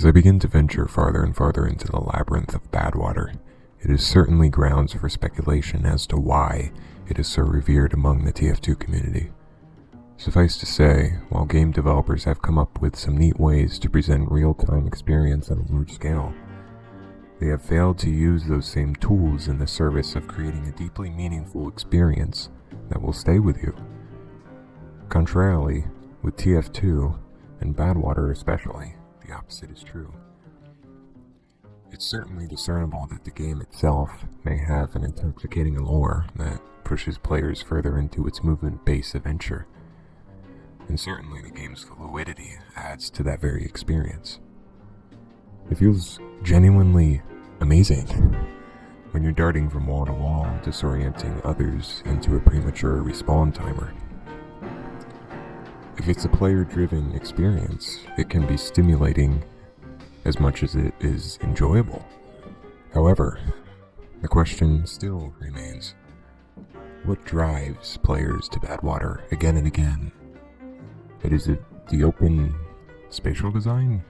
As I begin to venture farther and farther into the labyrinth of Badwater, it is certainly grounds for speculation as to why it is so revered among the TF2 community. Suffice to say, while game developers have come up with some neat ways to present real-time experience on a large scale, they have failed to use those same tools in the service of creating a deeply meaningful experience that will stay with you. Contrarily, with TF2, and Badwater especially, the opposite is true. It's certainly discernible that the game itself may have an intoxicating allure that pushes players further into its movement-based adventure, and certainly the game's fluidity adds to that very experience. It feels genuinely amazing when you're darting from wall to wall, disorienting others into a premature respawn timer. If it's a player-driven experience, it can be stimulating as much as it is enjoyable. However, the question still remains, what drives players to Badwater again and again? Is it the open spatial design?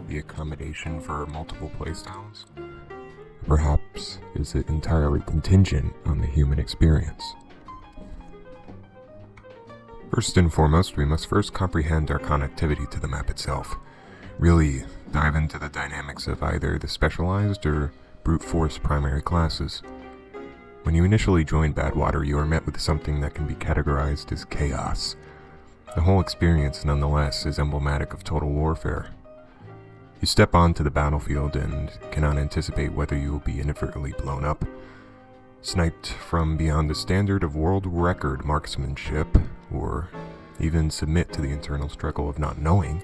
The accommodation for multiple playstyles? Perhaps is it entirely contingent on the human experience? First and foremost, we must first comprehend our connectivity to the map itself. Really dive into the dynamics of either the specialized or brute force primary classes. When you initially join Badwater, you are met with something that can be categorized as chaos. The whole experience, nonetheless, is emblematic of total warfare. You step onto the battlefield and cannot anticipate whether you will be inadvertently blown up, sniped from beyond the standard of world record marksmanship, or even submit to the internal struggle of not knowing,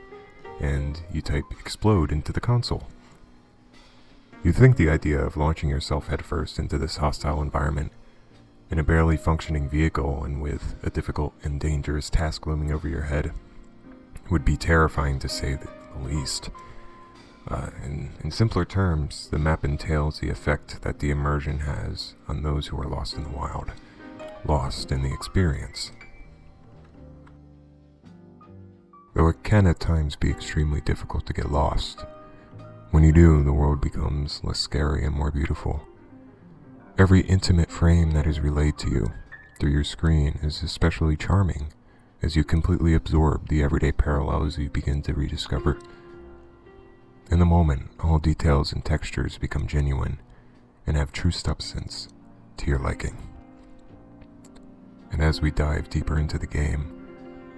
and you type explode into the console. You think the idea of launching yourself headfirst into this hostile environment in a barely functioning vehicle and with a difficult and dangerous task looming over your head would be terrifying to say the least. In simpler terms, the map entails the effect that the immersion has on those who are lost in the wild, lost in the experience. Though it can at times be extremely difficult to get lost, when you do, the world becomes less scary and more beautiful. Every intimate frame that is relayed to you through your screen is especially charming as you completely absorb the everyday parallels you begin to rediscover. In the moment, all details and textures become genuine and have true substance to your liking. And as we dive deeper into the game,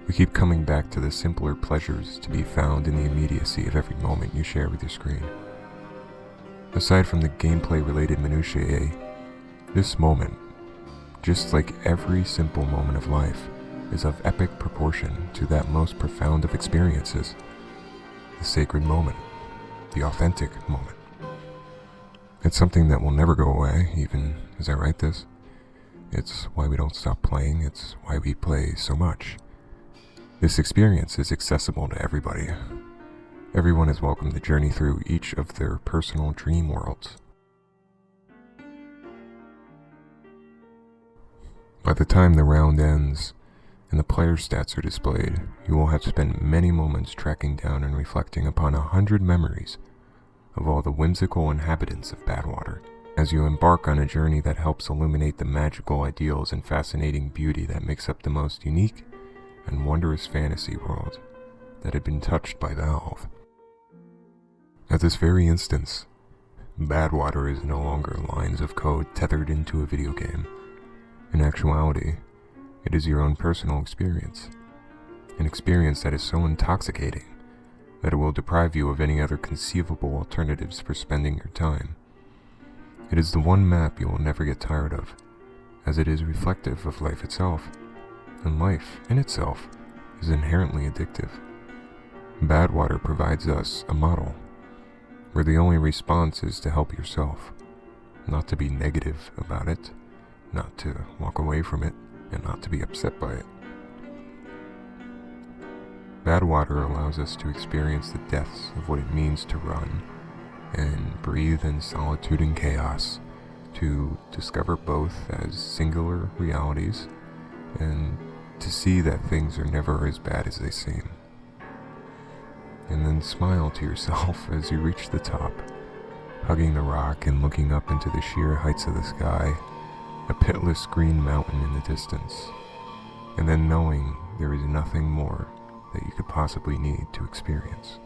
we keep coming back to the simpler pleasures to be found in the immediacy of every moment you share with your screen. Aside from the gameplay-related minutiae, this moment, just like every simple moment of life, is of epic proportion to that most profound of experiences, the sacred moment, the authentic moment. It's something that will never go away, even as I write this. It's why we don't stop playing, it's why we play so much. This experience is accessible to everybody. Everyone is welcome to journey through each of their personal dream worlds. By the time the round ends and the player stats are displayed, you will have spent many moments tracking down and reflecting upon 100 memories of all the whimsical inhabitants of Badwater, as you embark on a journey that helps illuminate the magical ideals and fascinating beauty that makes up the most unique and wondrous fantasy world that had been touched by Valve. At this very instance, Badwater is no longer lines of code tethered into a video game. In actuality, it is your own personal experience, an experience that is so intoxicating that it will deprive you of any other conceivable alternatives for spending your time. It is the one map you will never get tired of, as it is reflective of life itself, and life in itself is inherently addictive. Badwater provides us a model where the only response is to help yourself, not to be negative about it, not to walk away from it, and not to be upset by it. Badwater allows us to experience the depths of what it means to run and breathe in solitude and chaos, to discover both as singular realities and to see that things are never as bad as they seem. and then smile to yourself as you reach the top, hugging the rock and looking up into the sheer heights of the sky, a pitiless green mountain in the distance, and then knowing there is nothing more that you could possibly need to experience.